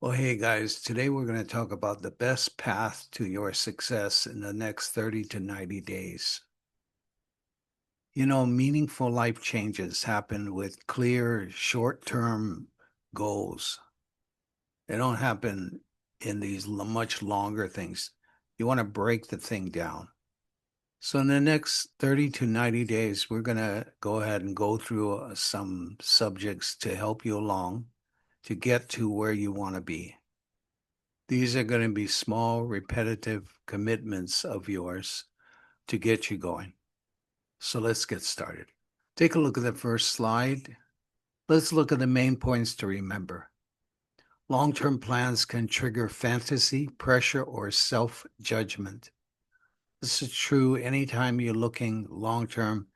Well, hey guys, today we're going to talk about the best path to your success in the next 30 to 90 days. Meaningful life changes happen with clear short-term goals. They don't happen in these much longer things. You want to break the thing down. So in the next 30 to 90 days, we're going to go ahead and go through some subjects to help you along to get to where you want to be. These are going to be small, repetitive commitments of yours to get you going. So let's get started. Take a look at the first slide. Let's look at the main points to remember. Long-term plans can trigger fantasy, pressure, or self-judgment. This is true anytime you're looking long-term,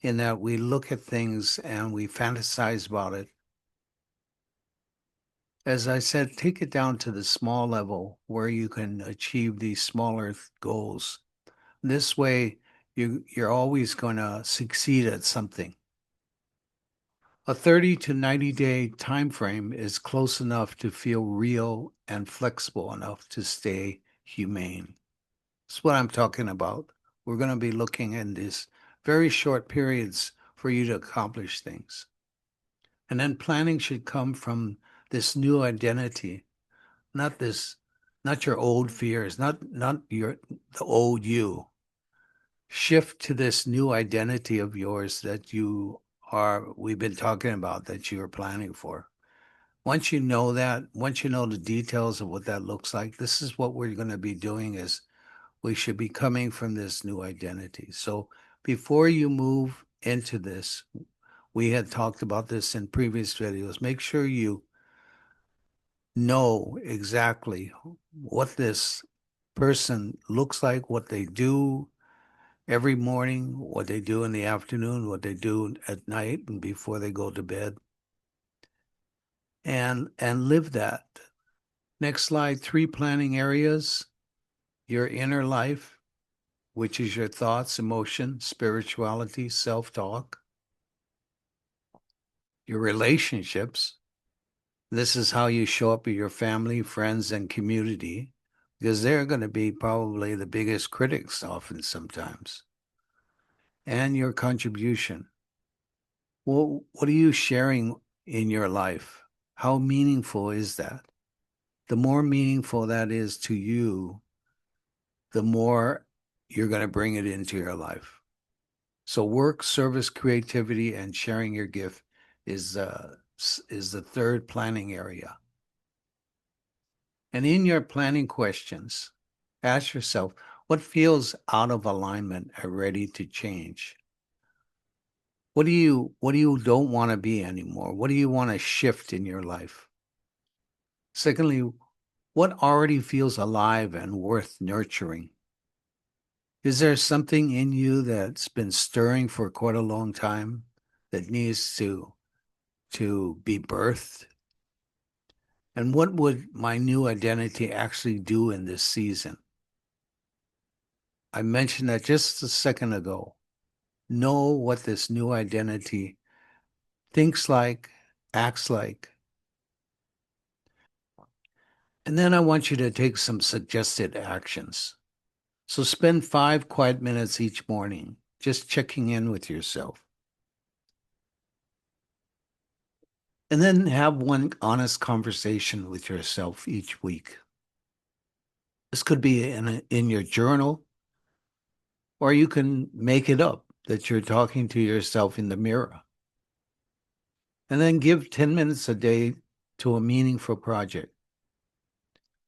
in that we look at things and we fantasize about it. As I said, take it down to the small level where you can achieve these smaller goals. This way, you're always going to succeed at something. A 30 to 90 day time frame is close enough to feel real and flexible enough to stay humane. That's what I'm talking about. We're going to be looking in these very short periods for you to accomplish things. And then planning should come from this new identity, not your old fears, not the old you. Shift to this new identity of yours that we've been talking about, that you are planning for. Once you know that, once you know the details of what that looks like, this is what we're going to be doing. Is we should be coming from this new identity. So before you move into this, we had talked about this in previous videos. Make sure you know exactly what this person looks like, what they do every morning, what they do in the afternoon, what they do at night and before they go to bed, and live that. Next slide, 3 planning areas: your inner life, which is your thoughts, emotion, spirituality, self-talk; your relationships. This is how you show up with your family, friends, and community, because they're going to be probably the biggest critics often sometimes. And your contribution. Well, what are you sharing in your life? How meaningful is that? The more meaningful that is to you, the more you're going to bring it into your life. So work, service, creativity, and sharing your gift is the third planning area. And in your planning questions, ask yourself, what feels out of alignment and ready to change? What do you don't want to be anymore? What do you want to shift in your life? Secondly, what already feels alive and worth nurturing? Is there something in you that's been stirring for quite a long time that needs to be birthed? And what would my new identity actually do in this season? I mentioned that just a second ago. Know what this new identity thinks like, acts like. And then I want you to take some suggested actions. So spend 5 quiet minutes each morning just checking in with yourself. And then have one honest conversation with yourself each week. This could be in your journal, or you can make it up that you're talking to yourself in the mirror. And then give 10 minutes a day to a meaningful project.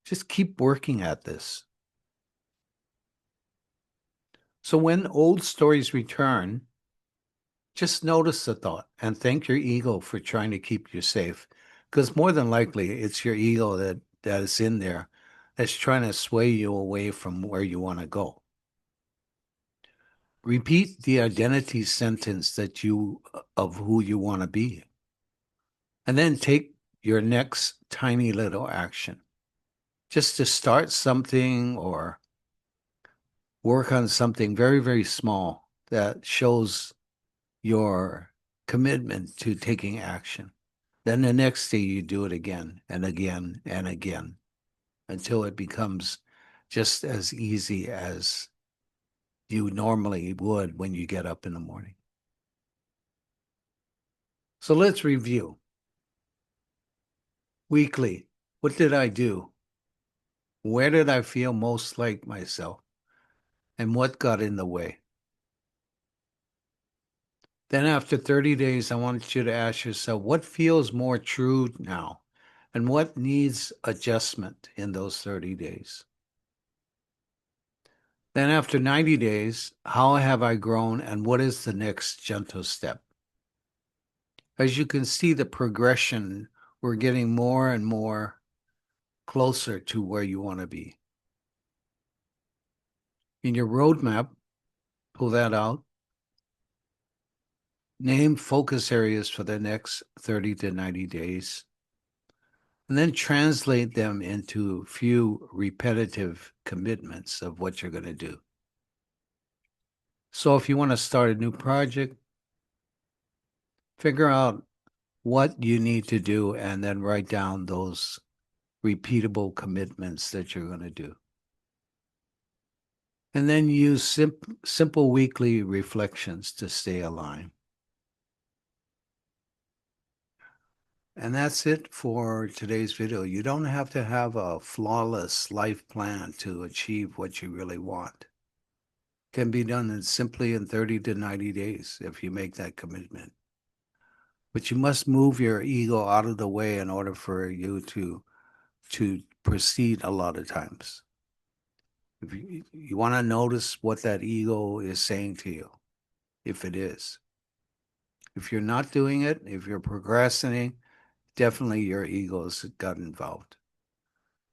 Just keep working at this. So when old stories return, just notice the thought and thank your ego for trying to keep you safe. Because more than likely, it's your ego that is in there that's trying to sway you away from where you want to go. Repeat the identity sentence of who you want to be. And then take your next tiny little action. Just to start something or work on something very, very small that shows your commitment to taking action. Then the next day you do it again and again and again until it becomes just as easy as you normally would when you get up in the morning. So let's review. Weekly, what did I do? Where did I feel most like myself? And what got in the way? Then after 30 days, I want you to ask yourself, what feels more true now? And what needs adjustment in those 30 days? Then after 90 days, how have I grown and what is the next gentle step? As you can see the progression, we're getting more and more closer to where you want to be. In your roadmap, pull that out. Name focus areas for the next 30 to 90 days. And then translate them into few repetitive commitments of what you're going to do. So if you want to start a new project, figure out what you need to do and then write down those repeatable commitments that you're going to do. And then use simple weekly reflections to stay aligned. And that's it for today's video. You don't have to have a flawless life plan to achieve what you really want. It can be done simply in 30 to 90 days if you make that commitment. But you must move your ego out of the way in order for you to proceed a lot of times. If you want to notice what that ego is saying to you, if it is. If you're not doing it, if you're procrastinating, definitely your ego's got involved.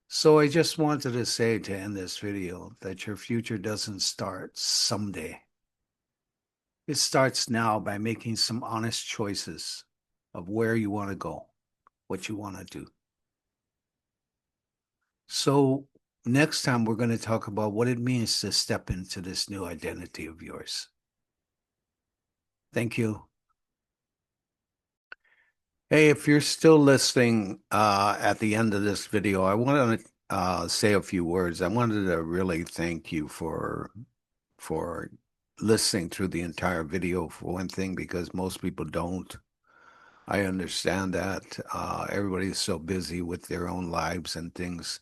So I just wanted to say to end this video that your future doesn't start someday. It starts now by making some honest choices of where you want to go, what you want to do. So next time we're going to talk about what it means to step into this new identity of yours. Thank you. Hey, if you're still listening at the end of this video, I want to say a few words. I wanted to really thank you for listening through the entire video for one thing, because most people don't. I understand that everybody's so busy with their own lives and things.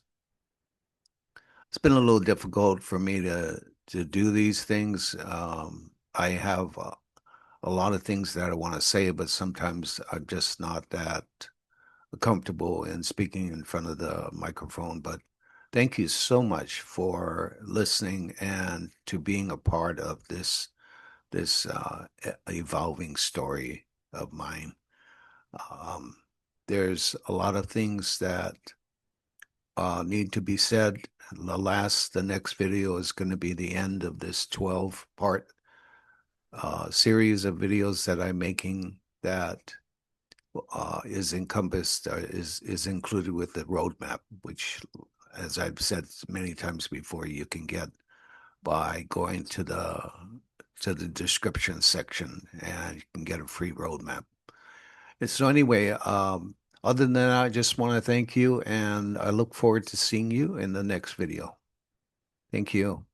It's been a little difficult for me to do these things. I have a lot of things that I want to say, but sometimes I'm just not that comfortable in speaking in front of the microphone. But thank you so much for listening and to being a part of this evolving story of mine. Um, there's a lot of things that need to be said. The next video is going to be the end of this 12-part series of videos that I'm making that is encompassed, is included with the roadmap, which, as I've said many times before, you can get by going to the description section, and you can get a free roadmap. And so anyway, other than that, I just want to thank you, and I look forward to seeing you in the next video. Thank you.